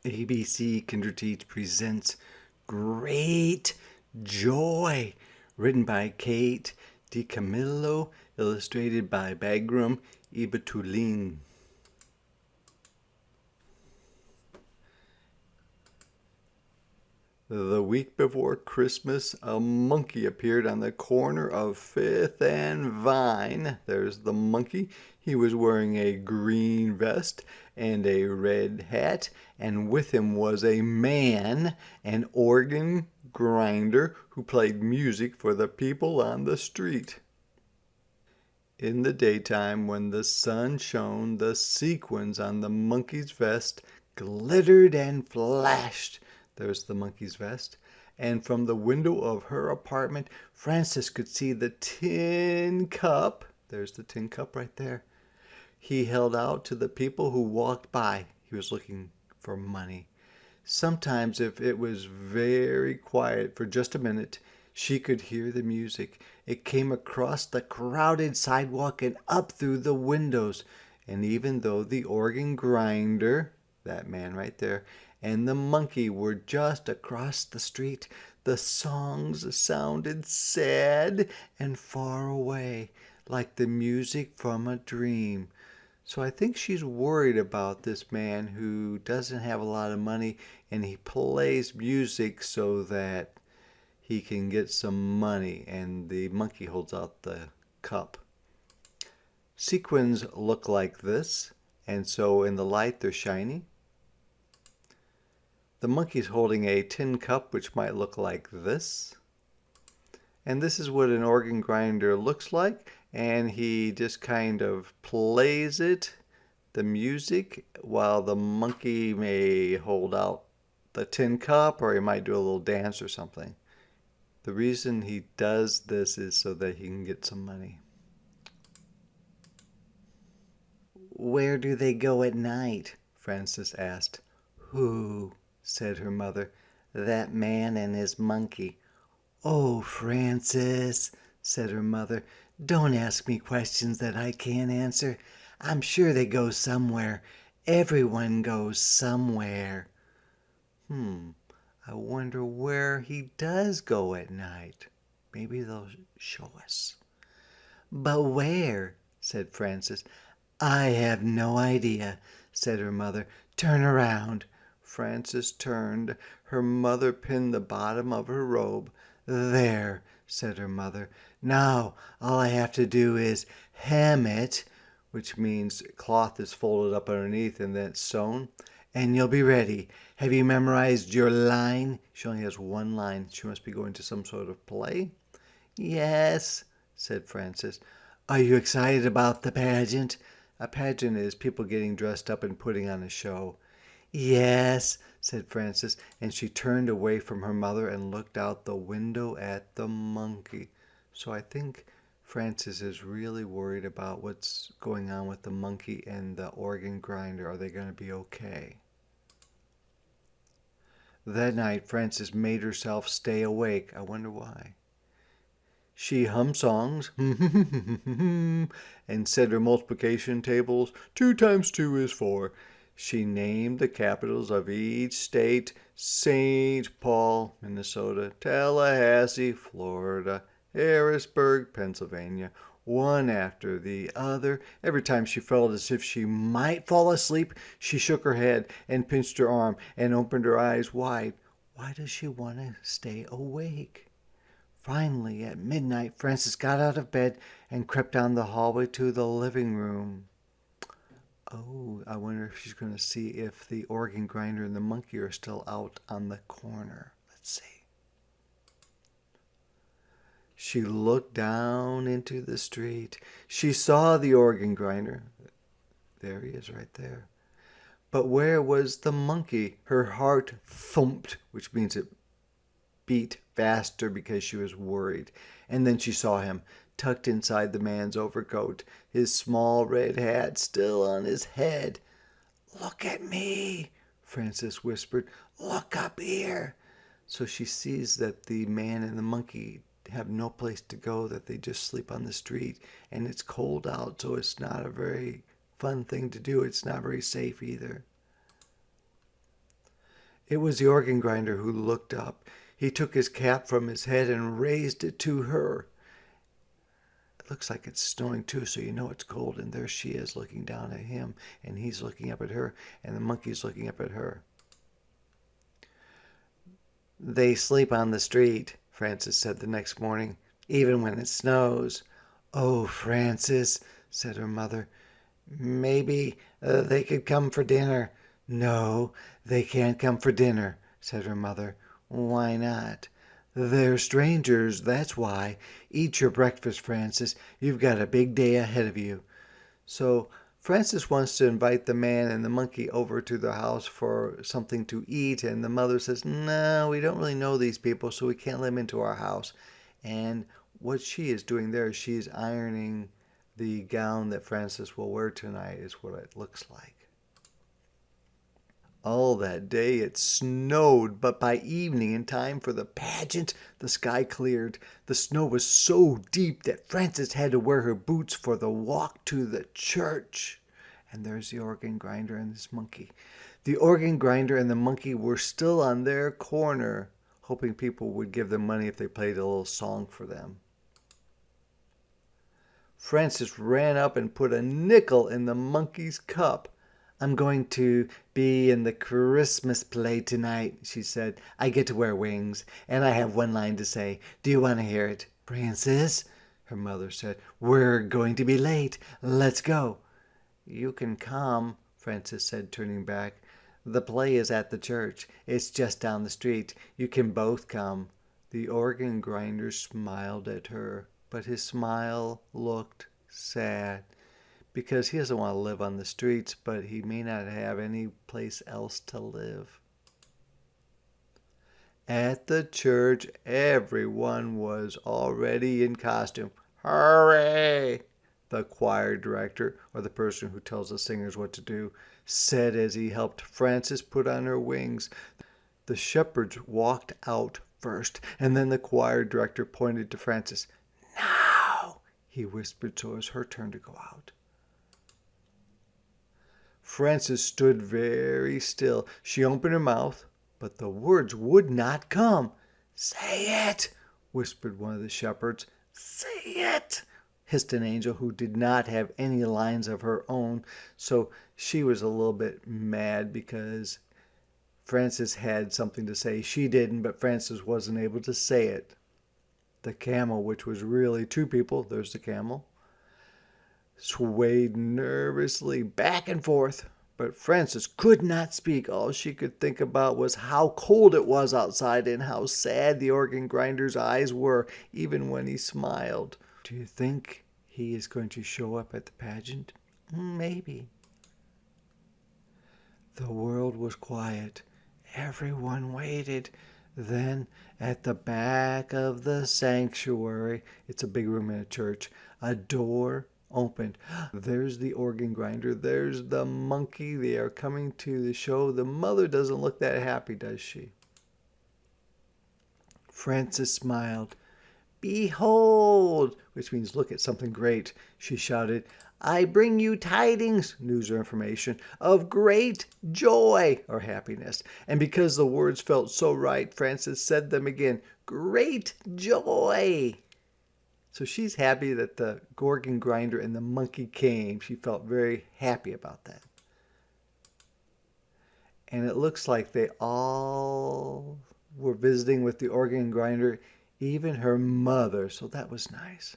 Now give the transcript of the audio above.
ABC Kinderteach presents Great Joy, written by Kate DiCamillo, illustrated by Bagram Ibatulin. The week before Christmas, a monkey appeared on the corner of Fifth and Vine. There's the monkey. He was wearing a green vest and a red hat, and with him was a man, an organ grinder, who played music for the people on the street. In the daytime, when the sun shone, the sequins on the monkey's vest glittered and flashed. There's the monkey's vest. And from the window of her apartment, Francis could see the tin cup. There's the tin cup right there. He held out to the people who walked by. He was looking for money. Sometimes, if it was very quiet for just a minute, she could hear the music. It came across the crowded sidewalk and up through the windows. And even though the organ grinder, that man right there, and the monkey were just across the street, the songs sounded sad and far away, like the music from a dream. So I think she's worried about this man who doesn't have a lot of money, and he plays music so that he can get some money, and the monkey holds out the cup. Sequins look like this, and so in the light they're shiny. The monkey's holding a tin cup, which might look like this. And this is what an organ grinder looks like, and he just kind of plays it, the music, while the monkey may hold out the tin cup, or he might do a little dance or something. The reason he does this is so that he can get some money. "Where do they go at night?" Francis asked. "Who?" said her mother. "That man and his monkey." "Oh, Francis," said her mother, "don't ask me questions that I can't answer. I'm sure they go somewhere. Everyone goes somewhere." I wonder where he does go at night. Maybe they'll show us. "But where?" said Francis. "I have no idea," said her mother. "Turn around." Francis turned. Her mother pinned the bottom of her robe. "There," said her mother. "Now all I have to do is hem it," which means cloth is folded up underneath and then it's sewn, "and you'll be ready. Have you memorized your line?" She only has one line. She must be going to some sort of play. "Yes," said Francis. "Are you excited about the pageant?" A pageant is people getting dressed up and putting on a show. "Yes," said Francis, and she turned away from her mother and looked out the window at the monkey. So I think Francis is really worried about what's going on with the monkey and the organ grinder. Are they going to be okay? That night, Francis made herself stay awake. I wonder why. She hummed songs and said her multiplication tables. 2 times 2 is 4. She named the capitals of each state: St. Paul, Minnesota; Tallahassee, Florida; Harrisburg, Pennsylvania, one after the other. Every time she felt as if she might fall asleep, she shook her head and pinched her arm and opened her eyes wide. Why does she want to stay awake? Finally, at midnight, Francis got out of bed and crept down the hallway to the living room. Oh, I wonder if she's going to see if the organ grinder and the monkey are still out on the corner. Let's see. She looked down into the street. She saw the organ grinder. There he is right there. But where was the monkey? Her heart thumped, which means it beat faster because she was worried. And then she saw him, tucked inside the man's overcoat, his small red hat still on his head. "Look at me," Francis whispered. "Look up here." So she sees that the man and the monkey have no place to go, that they just sleep on the street, and it's cold out, so it's not a very fun thing to do. It's not very safe either. It was the organ grinder who looked up. He took his cap from his head and raised it to her. It looks like it's snowing too, so you know it's cold. And there she is looking down at him, and he's looking up at her, and the monkey's looking up at her. They sleep on the street, Francis said the next morning, even when it snows. Oh, Francis, said her mother, maybe they could come for dinner. No, they can't come for dinner, said her mother. Why not? They're strangers, that's why. Eat your breakfast, Francis. You've got a big day ahead of you. So Francis wants to invite the man and the monkey over to the house for something to eat, and the mother says, no, we don't really know these people, so we can't let them into our house. And what she is doing there is she's ironing the gown that Francis will wear tonight, is what it looks like. All that day it snowed, but by evening, in time for the pageant, the sky cleared. The snow was so deep that Frances had to wear her boots for the walk to the church. And there's the organ grinder and this monkey. The organ grinder and the monkey were still on their corner, hoping people would give them money if they played a little song for them. Frances ran up and put a nickel in the monkey's cup. I'm going to be in the Christmas play tonight, she said. I get to wear wings, and I have one line to say. Do you want to hear it? Frances, her mother said, we're going to be late. Let's go. You can come, Frances said, turning back. The play is at the church. It's just down the street. You can both come. The organ grinder smiled at her, but his smile looked sad, because he doesn't want to live on the streets, but he may not have any place else to live. At the church, everyone was already in costume. Hurry! The choir director, or the person who tells the singers what to do, said as he helped Frances put on her wings. The shepherds walked out first, and then the choir director pointed to Frances. Now, he whispered, so it was her turn to go out. Frances stood very still. She opened her mouth, but the words would not come. Say it, whispered one of the shepherds. Say it, hissed an angel who did not have any lines of her own, so she was a little bit mad because Frances had something to say. She didn't, but Frances wasn't able to say it. The camel, which was really two people, there's the camel, swayed nervously back and forth, but Frances could not speak. All she could think about was how cold it was outside and how sad the organ grinder's eyes were, even when he smiled. Do you think he is going to show up at the pageant? Maybe. The world was quiet. Everyone waited. Then, at the back of the sanctuary, it's a big room in a church, a door opened. There's the organ grinder. There's the monkey. They are coming to the show. The mother doesn't look that happy, does she? Frances smiled. Behold, which means look at something great, she shouted. I bring you tidings, news or information, of great joy or happiness. And because the words felt so right, Frances said them again. Great joy. So she's happy that the organ grinder and the monkey came. She felt very happy about that. And it looks like they all were visiting with the organ grinder, even her mother. So that was nice.